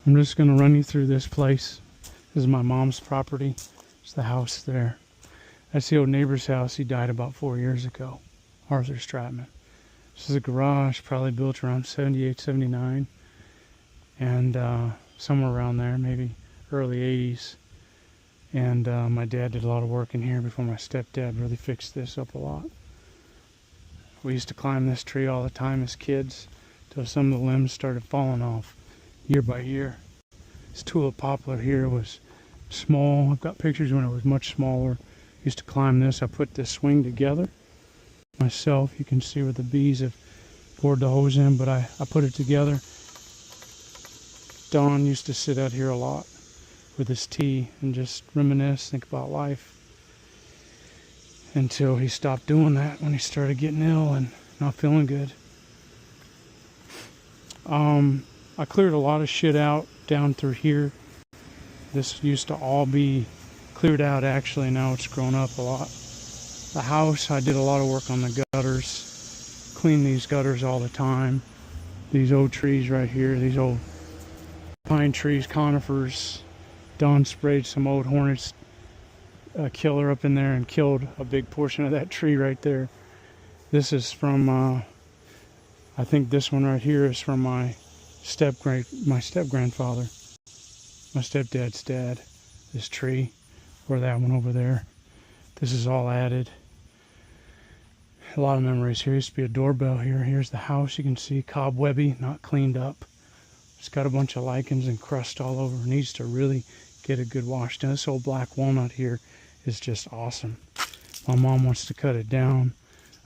I'm just going to run you through this place. This is my mom's property. It's the house there. That's the old neighbor's house. He died about 4 years ago, Arthur Stratman. This is a garage, probably built around 78, 79. And somewhere around there, maybe early 80s. And my dad did a lot of work in here before my stepdad really fixed this up a lot. We used to climb this tree all the time as kids till some of the limbs started falling off year by year. This tulip poplar here was small. I've got pictures when it was much smaller. Used to climb this. I put this swing together myself. You can see where the bees have poured the hose in, but I put it together. Don used to sit out here a lot with his tea and just reminisce, think about life, until he stopped doing that when he started getting ill and not feeling good. I cleared a lot of shit out down through here. This used to all be cleared out actually. Now it's grown up a lot. The house, I did a lot of work on the gutters. Clean these gutters all the time. These old trees right here, these old pine trees, conifers. Don sprayed some old hornets killer up in there and killed a big portion of that tree right there. This is from, I think this one right here is from my step-grandfather, my stepdad's dad. This tree, or that one over there. This is all added. A lot of memories here. Used to be a doorbell here. Here's the house. You can see cobwebby, not cleaned up. It's got a bunch of lichens and crust all over. It needs to really get a good wash down. This old black walnut here is just awesome. My mom wants to cut it down.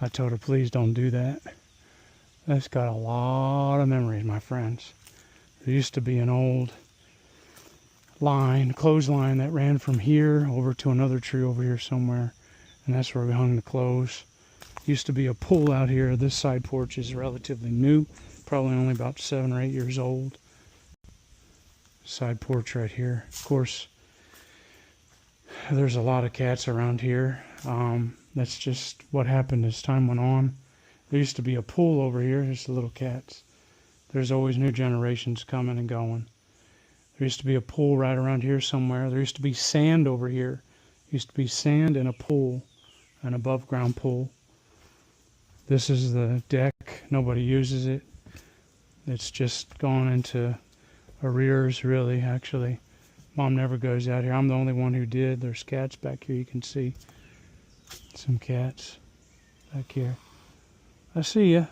I told her, please don't do that. That's got a lot of memories, my friends. There used to be an old line, clothesline that ran from here over to another tree over here somewhere. And that's where we hung the clothes. Used to be a pool out here. This side porch is relatively new. Probably only about 7 or 8 years old. Side porch right here. Of course, there's a lot of cats around here. That's just what happened as time went on. There used to be a pool over here. There's the little cats. There's always new generations coming and going. There used to be a pool right around here somewhere. There used to be sand over here. Used to be sand and a pool, an above ground pool. This is the deck. Nobody uses it. It's just gone into arrears, really, actually. Mom never goes out here. I'm the only one who did. There's cats back here. You can see some cats back here. I see ya.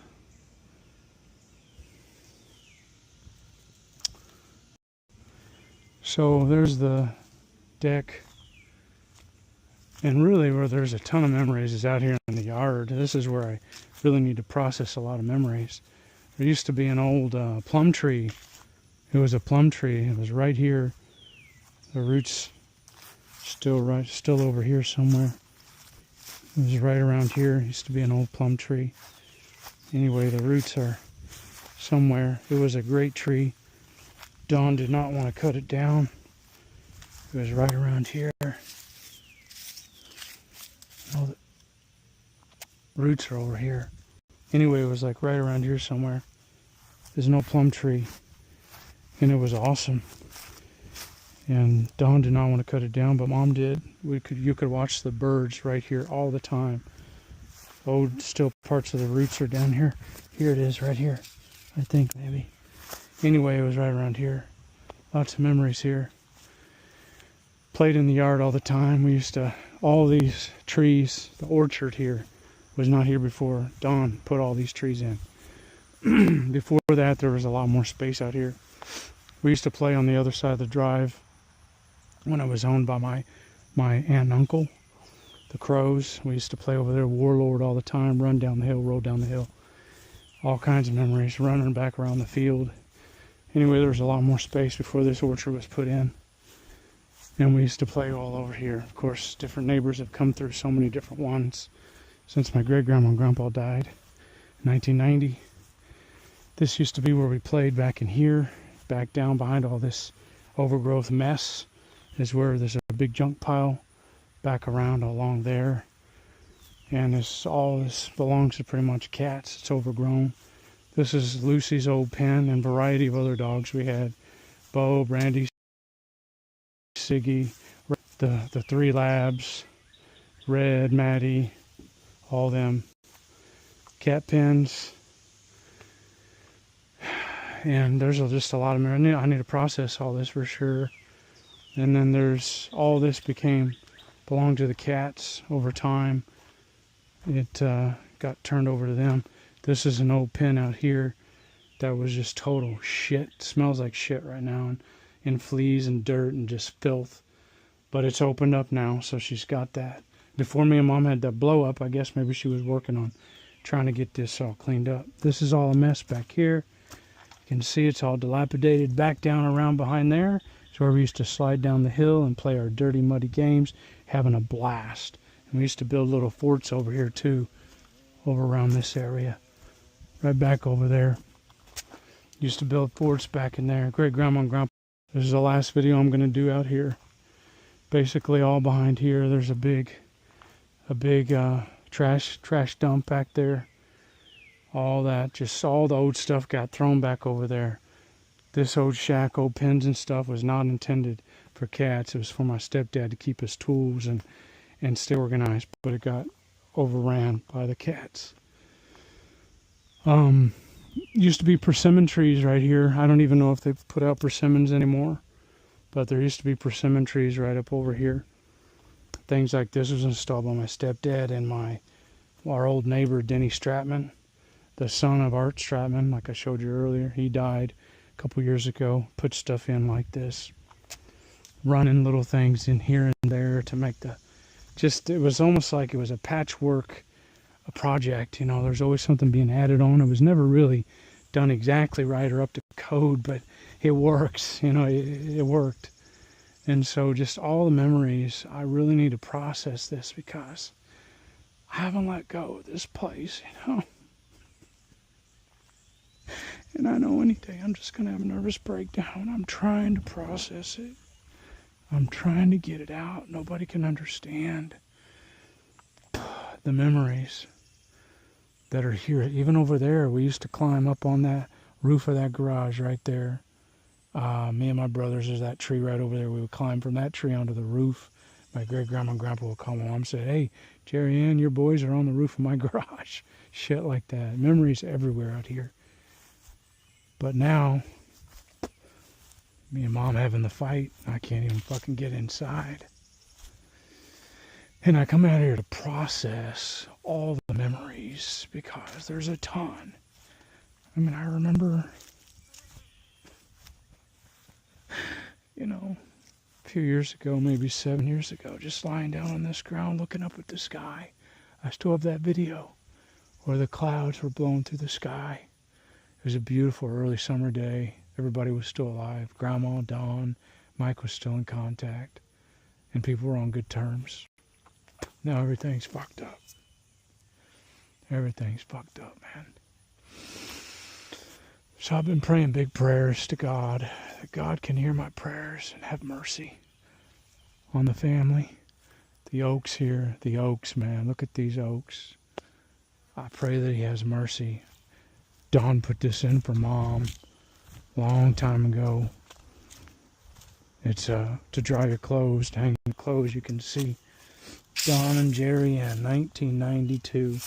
So there's the deck. And really where there's a ton of memories is out here in the yard. This is where I really need to process a lot of memories. There used to be an old plum tree. It was a plum tree. It was right here. The roots still over here somewhere. It was right around here. It used to be an old plum tree. Anyway, the roots are somewhere. It was a great tree. Don did not want to cut it down. It was right around here. All the roots are over here. Anyway, it was like right around here somewhere. There's no plum tree. And it was awesome. And Don did not want to cut it down, but Mom did. You could watch the birds right here all the time. Old still parts of the roots are down here. Here it is right here. I think maybe. Anyway, it was right around here. Lots of memories here. Played in the yard all the time. We used to, all these trees, the orchard here was not here before Don put all these trees in. Before that, there was a lot more space out here. We used to play on the other side of the drive when it was owned by my aunt and uncle, the Crows. We used to play over there, Warlord, all the time, run down the hill, roll down the hill. All kinds of memories, running back around the field. Anyway, there was a lot more space before this orchard was put in. And we used to play all over here. Of course, different neighbors have come through, so many different ones since my great-grandma and grandpa died in 1990. This used to be where we played back in here. Back down behind all this overgrowth mess is where there's a big junk pile back around along there. And all this belongs to pretty much cats. It's overgrown. This is Lucy's old pen and variety of other dogs we had. Bo, Brandy, Siggy, the three labs, Red, Maddie, all them. Cat pins. And there's just a lot of memory. I need to process all this for sure. And then there's all this belonged to the cats over time. It got turned over to them. This is an old pen out here that was just total shit. It smells like shit right now, and fleas and dirt and just filth. But it's opened up now, so she's got that. Before me and Mom had that blow up, I guess maybe she was working on trying to get this all cleaned up. This is all a mess back here. You can see it's all dilapidated. Back down around behind there is where we used to slide down the hill and play our dirty, muddy games, having a blast. And we used to build little forts over here too, over around this area. Right back over there. Used to build forts back in there. Great grandma and grandpa. This is the last video I'm going to do out here. Basically all behind here, there's a big trash dump back there. All that, just all the old stuff got thrown back over there. This old shack, old pins and stuff was not intended for cats. It was for my stepdad to keep his tools and stay organized, but it got overran by the cats. Used to be persimmon trees right here. I don't even know if they've put out persimmons anymore, but there used to be persimmon trees right up over here. Things like this was installed by my stepdad and our old neighbor Denny Stratman, the son of Art Stratman, like I showed you earlier. He died a couple years ago. Put stuff in like this, running little things in here and there to make it was almost like it was a patchwork project. You know, there's always something being added on. It was never really done exactly right or up to code, but it works. You know, it worked. And so just all the memories, I really need to process this because I haven't let go of this place, you know. And I know any day I'm just going to have a nervous breakdown. I'm trying to process it. I'm trying to get it out. Nobody can understand the memories that are here. Even over there, we used to climb up on that roof of that garage right there. Me and my brothers, there's that tree right over there. We would climb from that tree onto the roof. My great grandma and grandpa would call my mom and say, "Hey, Jerry Ann, your boys are on the roof of my garage." Shit like that. Memories everywhere out here. But now, me and Mom having the fight, I can't even fucking get inside. And I come out here to process all the memories because there's a ton. I mean, I remember, you know, a few years ago, maybe 7 years ago, just lying down on this ground looking up at the sky. I still have that video where the clouds were blowing through the sky. It was a beautiful early summer day. Everybody was still alive. Grandma, Dawn, Mike was still in contact, and people were on good terms. Now everything's fucked up. Everything's fucked up, man. So I've been praying big prayers to God, that God can hear my prayers and have mercy on the family. The oaks here, the oaks, man. Look at these oaks. I pray that he has mercy. Dawn put this in for Mom a long time ago. It's to dry your clothes, to hang your clothes. You can see Dawn and Jerry in 1992.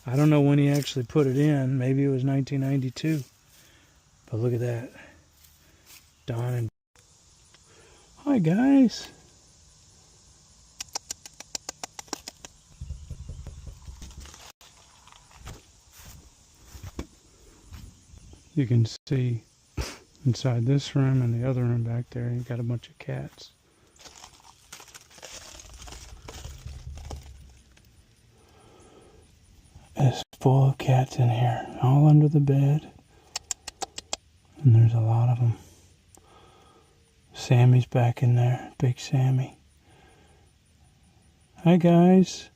I don't know when he actually put it in. Maybe it was 1992. But look at that. Dawn and... Hi, guys. You can see inside this room and the other room back there, you've got a bunch of cats. It's full of cats in here, all under the bed. And there's a lot of them. Sammy's back in there, big Sammy. Hi, guys.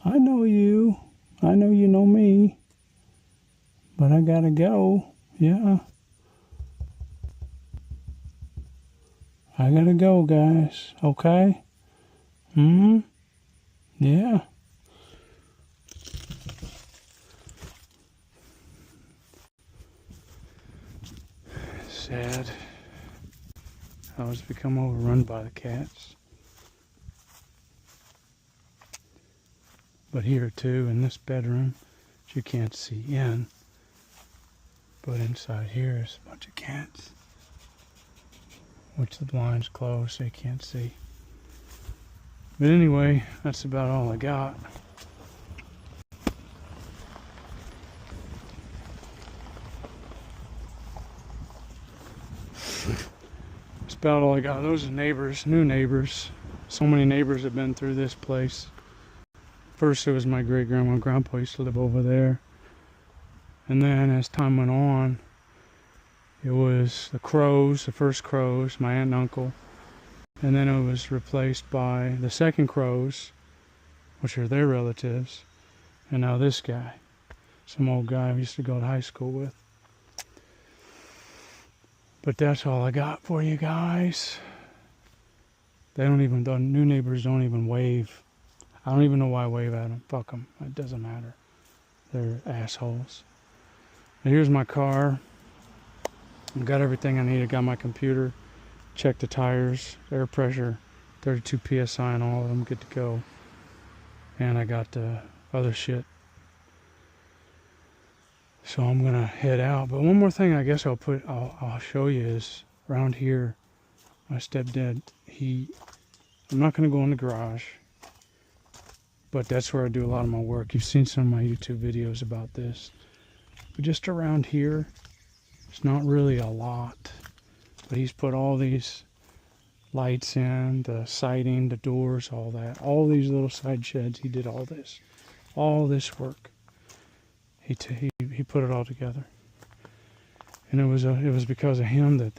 I know you. I know you know me. But I gotta go. Yeah. I gotta go, guys. Okay? Yeah. Sad. house has become overrun by the cats. But here too, in this bedroom, which you can't see in, but inside here is a bunch of cats, which the blind's closed so you can't see. But anyway, that's about all I got. That's about all I got. Those are neighbors, new neighbors. So many neighbors have been through this place. First it was my great-grandma and grandpa used to live over there. And then as time went on, it was the Crows, the first Crows, my aunt and uncle. And then it was replaced by the second Crows, which are their relatives. And now this guy, some old guy I used to go to high school with. But that's all I got for you guys. The new neighbors don't even wave. I don't even know why I wave at them. Fuck them. It doesn't matter. They're assholes. Now here's my car. I've got everything I need. I got my computer. Check the tires, air pressure, 32 psi on all of them. Good to go. And I got the other shit. So I'm gonna head out. But one more thing I guess I'll show you is around here. My stepdad, I'm not gonna go in the garage. But that's where I do a lot of my work. You've seen some of my YouTube videos about this. But just around here, it's not really a lot. But he's put all these lights in, the siding, the doors, all that. All these little side sheds, he did all this. All this work. He put it all together. And it was because of him that